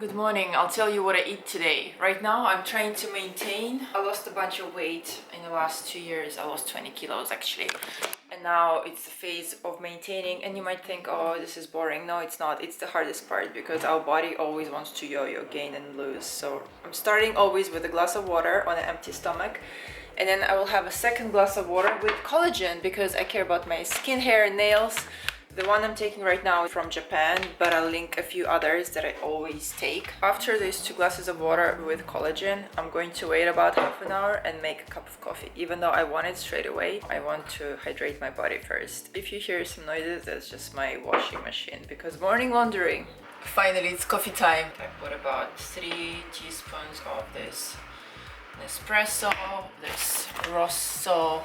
Good morning. I'll tell you what I eat today. Right now, I'm trying to maintain. I lost a bunch of weight in the last 2 years. I lost 20 kilos actually. And now it's the phase of maintaining. And you might think, oh, this is boring. No, it's not. It's the hardest part because our body always wants to yo-yo, gain and lose. So I'm starting always with a glass of water on an empty stomach. And then I will have a second glass of water with collagen because I care about my skin, hair, and nails. The one I'm taking right now is from Japan, but I'll link a few others that I always take. After these 2 glasses of water with collagen, I'm going to wait about half an hour and make a cup of coffee. Even though I want it straight away, I want to hydrate my body first. If you hear some noises, that's just my washing machine because morning laundering. Finally, it's coffee time. I put about 3 teaspoons of this Nespresso, this Rosso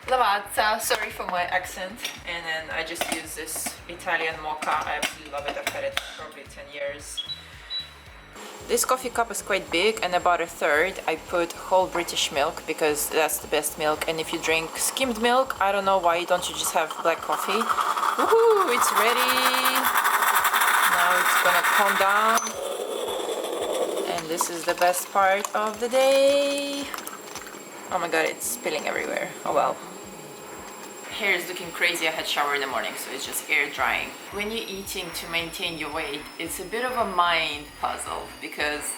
Lavazza, sorry for my accent, and then I just use this Italian mocha. I absolutely love it. I've had it for probably 10 years. This coffee cup is quite big, and about a third I put whole British milk because that's the best milk. And if you drink skimmed milk, I don't know why don't you just have black coffee. Woohoo! It's ready. Now it's gonna calm down, and this is the best part of the day. Oh my god, it's spilling everywhere. Oh well. Hair is looking crazy. I had shower in the morning, so it's just air drying. When you're eating to maintain your weight, it's a bit of a mind puzzle because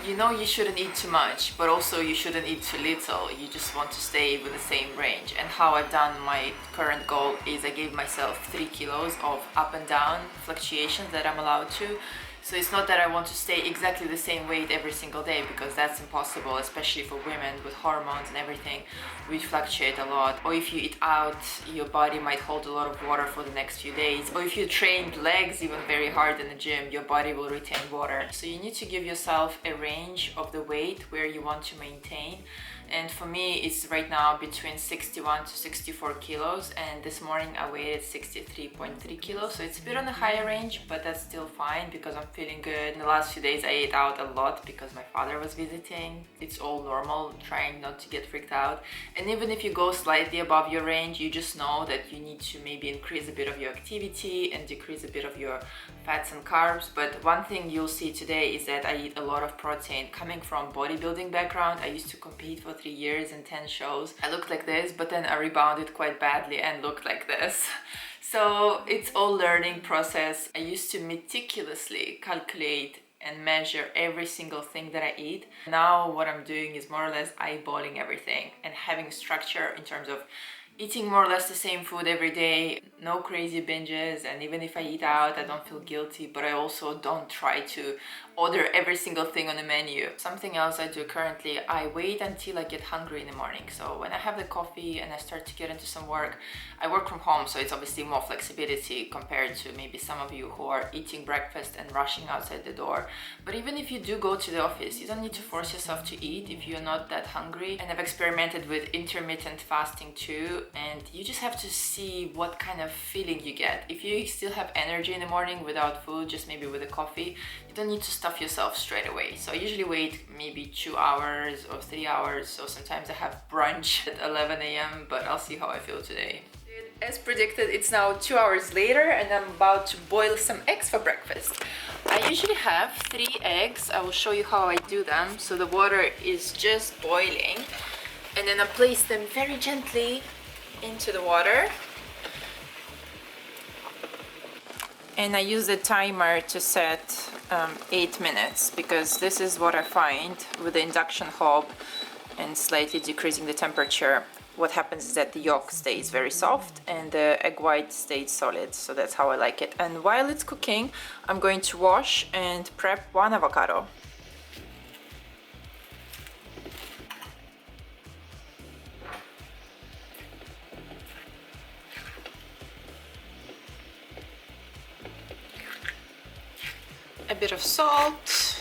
you know you shouldn't eat too much, but also you shouldn't eat too little. You just want to stay with the same range. And how I've done my current goal is I gave myself 3 kilos of up and down fluctuations that I'm allowed to. So it's not that I want to stay exactly the same weight every single day because that's impossible, especially for women with hormones and everything. We fluctuate a lot. Or if you eat out, your body might hold a lot of water for the next few days. Or if you train legs even very hard in the gym, your body will retain water. So you need to give yourself a range of the weight where you want to maintain. And for me, it's right now between 61 to 64 kilos. And this morning I weighed 63.3 kilos. So it's a bit on the higher range, but that's still fine because I'm feeling good. In the last few days, I ate out a lot because my father was visiting. It's all normal, trying not to get freaked out. And even if you go slightly above your range, you just know that you need to maybe increase a bit of your activity and decrease a bit of your fats and carbs. But one thing you'll see today is that I eat a lot of protein. Coming from bodybuilding background, I used to compete for 3 years and 10 shows. I looked like this, but then I rebounded quite badly and looked like this. So it's all learning process. I used to meticulously calculate and measure every single thing that I eat. Now what I'm doing is more or less eyeballing everything and having structure in terms of eating more or less the same food every day, no crazy binges, and even if I eat out, I don't feel guilty, but I also don't try to order every single thing on the menu. Something else I do currently, I wait until I get hungry in the morning. So when I have the coffee and I start to get into some work, I work from home, so it's obviously more flexibility compared to maybe some of you who are eating breakfast and rushing outside the door. But even if you do go to the office, you don't need to force yourself to eat if you're not that hungry. And I've experimented with intermittent fasting too, and you just have to see what kind of feeling you get. If you still have energy in the morning without food, just maybe with a coffee, you don't need to stuff yourself straight away. So I usually wait maybe 2 hours or 3 hours. So sometimes I have brunch at 11 a.m., but I'll see how I feel today. As predicted, it's now 2 hours later and I'm about to boil some eggs for breakfast. I usually have 3 eggs. I will show you how I do them. So the water is just boiling and then I place them very gently into the water. And I use the timer to set 8 minutes because this is what I find with the induction hob and slightly decreasing the temperature. What happens is that the yolk stays very soft and the egg white stays solid. So that's how I like it. And while it's cooking, I'm going to wash and prep 1 avocado. A bit of salt,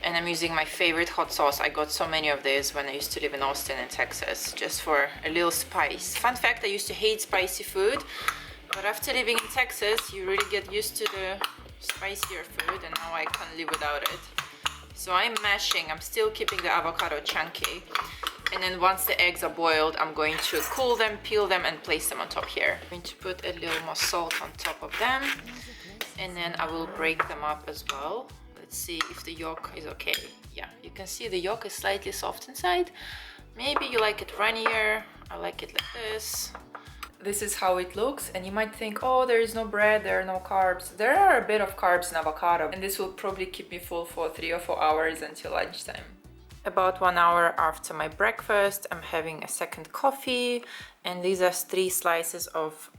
and I'm using my favorite hot sauce. I got so many of these when I used to live in Austin in Texas, just for a little spice. Fun fact, I used to hate spicy food, but after living in Texas, you really get used to the spicier food, and now I can't live without it. So I'm mashing, I'm still keeping the avocado chunky. And then once the eggs are boiled, I'm going to cool them, peel them, and place them on top here. I'm going to put a little more salt on top of them. and then I will break them up as well. Let's see if the yolk is okay. Yeah, you can see the yolk is slightly soft inside. Maybe you like it runnier. I like it like this. This is how it looks, and you might think, oh, there is no bread, there are no carbs. There are a bit of carbs in avocado, and this will probably keep me full for 3 or 4 hours until lunchtime. About 1 hour after my breakfast, I'm having a second coffee, and these are 3 slices of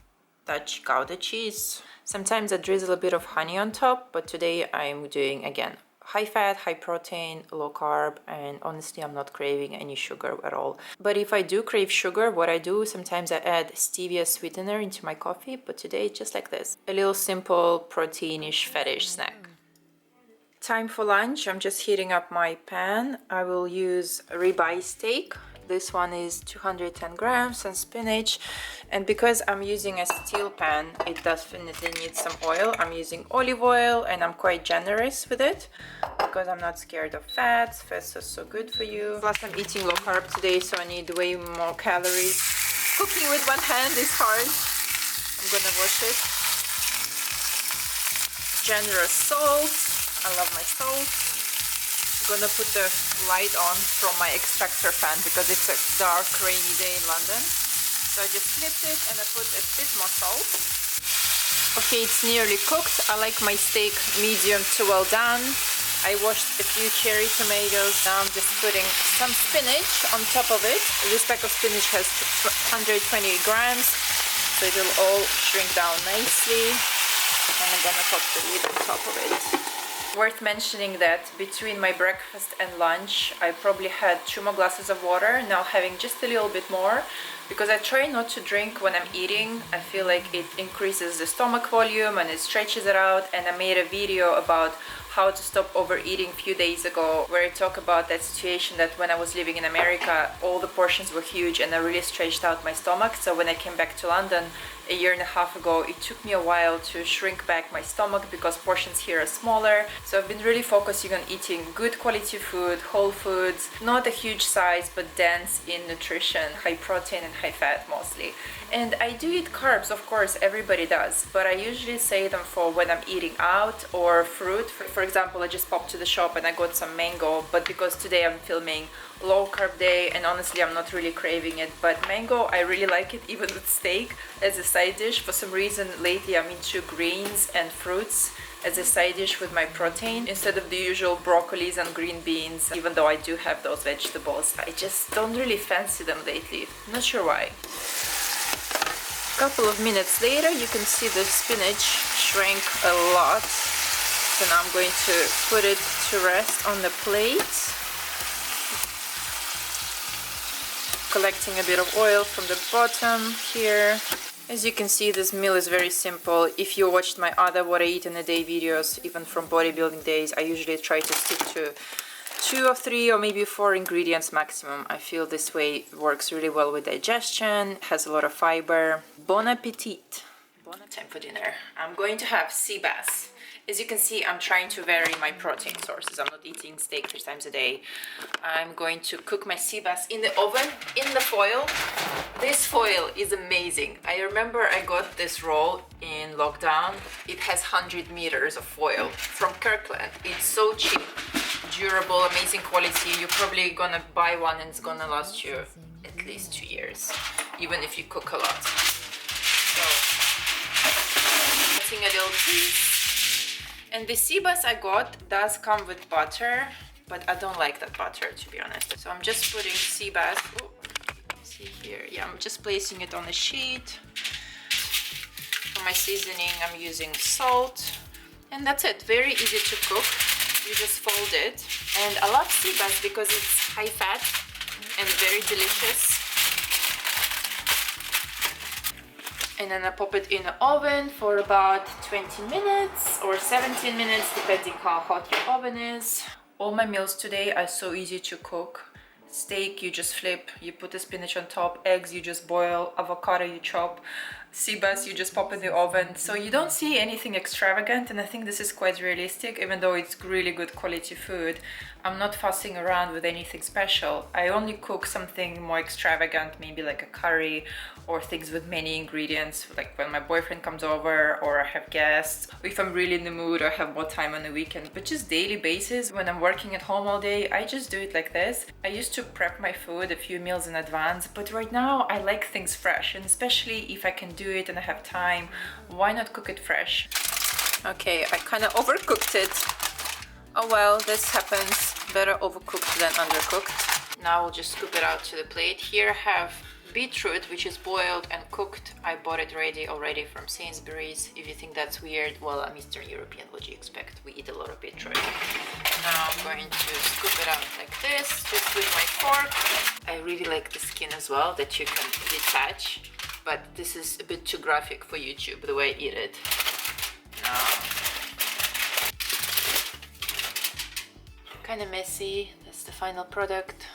Dutch Gouda cheese. Sometimes I drizzle a bit of honey on top, but today I'm doing, again, high fat, high protein, low carb, and honestly I'm not craving any sugar at all. But if I do crave sugar, what I do, sometimes I add stevia sweetener into my coffee, but today it's just like this. A little simple proteinish fatish snack. Time for lunch. I'm just heating up my pan. I will use ribeye steak. This one is 210 grams and spinach, and because I'm using a steel pan, it definitely needs some oil. I'm using olive oil, and I'm quite generous with it because I'm not scared of fats. Fats are so good for you. Plus I'm eating low carb today, so I need way more calories. Cooking with one hand is hard. I'm gonna wash it. Generous salt. I love my salt. I'm gonna put the light on from my extractor fan because it's a dark rainy day in London. So I just flipped it and I put a bit more salt. Okay, it's nearly cooked. I like my steak medium to well done. I washed a few cherry tomatoes. Now I'm just putting some spinach on top of it. This pack of spinach has 120 grams, so it'll all shrink down nicely. And I'm gonna put the lid on top of it. Worth mentioning that between my breakfast and lunch, I probably had 2 more glasses of water, now having just a little bit more, because I try not to drink when I'm eating. I feel like it increases the stomach volume and it stretches it out, and I made a video about how to stop overeating a few days ago, where I talk about that situation that when I was living in America, all the portions were huge and I really stretched out my stomach. So when I came back to London a year and a half ago, it took me a while to shrink back my stomach because portions here are smaller. So I've been really focusing on eating good quality food, whole foods, not a huge size, but dense in nutrition, high protein and high fat mostly. And I do eat carbs, of course, everybody does, but I usually save them for when I'm eating out or fruit. For example, I just popped to the shop and I got some mango, but because today I'm filming low carb day and honestly I'm not really craving it, but mango, I really like it even with steak as a side dish. For some reason lately I'm into greens and fruits as a side dish with my protein instead of the usual broccolis and green beans. Even though I do have those vegetables, I just don't really fancy them lately. Not sure why. A couple of minutes later, you can see the spinach shrank a lot. So now I'm going to put it to rest on the plate. Collecting a bit of oil from the bottom here. As you can see, this meal is very simple. If you watched my other what I eat in a day videos, even from bodybuilding days, I usually try to stick to 2 or 3 or maybe 4 ingredients maximum. I feel this way works really well with digestion, has a lot of fiber. Bon appetit! Time for dinner. I'm going to have sea bass. As you can see, I'm trying to vary my protein sources. I'm not eating steak 3 times a day. I'm going to cook my sea bass in the oven, in the foil. This foil is amazing. I remember I got this roll in lockdown. It has 100 meters of foil from Kirkland. It's so cheap, durable, amazing quality. You're probably gonna buy one and it's gonna last you at least 2 years, even if you cook a lot. So, cutting a little piece. And the sea bass I got does come with butter, but I don't like that butter, to be honest. So I'm just putting sea bass. Oh, see here. Yeah, I'm just placing it on a sheet. For my seasoning, I'm using salt. And that's it. Very easy to cook. You just fold it. And I love sea bass because it's high fat and very delicious. And then I pop it in the oven for about 20 minutes or 17 minutes, depending how hot your oven is. All my meals today are so easy to cook. Steak, you just flip, you put the spinach on top. Eggs, you just boil. Avocado, you chop. sea bass you just pop in the oven, so you don't see anything extravagant, and I think this is quite realistic. Even though it's really good quality food, I'm not fussing around with anything special. I only cook something more extravagant, maybe like a curry or things with many ingredients, like when my boyfriend comes over or I have guests, if I'm really in the mood or have more time on the weekend. But just daily basis, when I'm working at home all day, I just do it like this. I used to prep my food a few meals in advance, but right now I like things fresh, and especially if I can do it and I have time, why not cook it fresh? Okay, I kind of overcooked it. Oh well, this happens. Better overcooked than undercooked. Now we'll just scoop it out to the plate. Here I have beetroot, which is boiled and cooked. I bought it ready already from Sainsbury's. If you think that's weird, well, I'm Eastern European, what do you expect? We eat a lot of beetroot. Now I'm going to scoop it out like this, just with my fork. I really like the skin as well, that you can detach, but this is a bit too graphic for YouTube, the way I eat it. Now, kind of messy. That's the final product.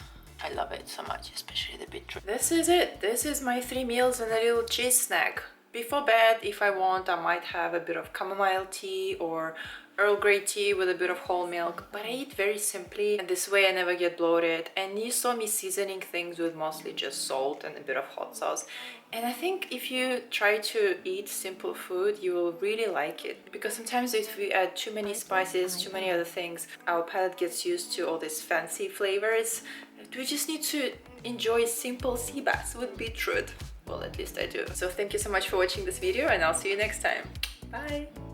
I love it so much, especially the beetroot. This is it. This is my 3 meals and a little cheese snack. Before bed, if I want, I might have a bit of chamomile tea or Earl Grey tea with a bit of whole milk, but I eat very simply, and this way I never get bloated. And you saw me seasoning things with mostly just salt and a bit of hot sauce. And I think if you try to eat simple food, you will really like it. Because sometimes if we add too many spices, too many other things, our palate gets used to all these fancy flavors. We just need to enjoy simple sea bass with beetroot. Well, at least I do. So thank you so much for watching this video, and I'll see you next time. Bye!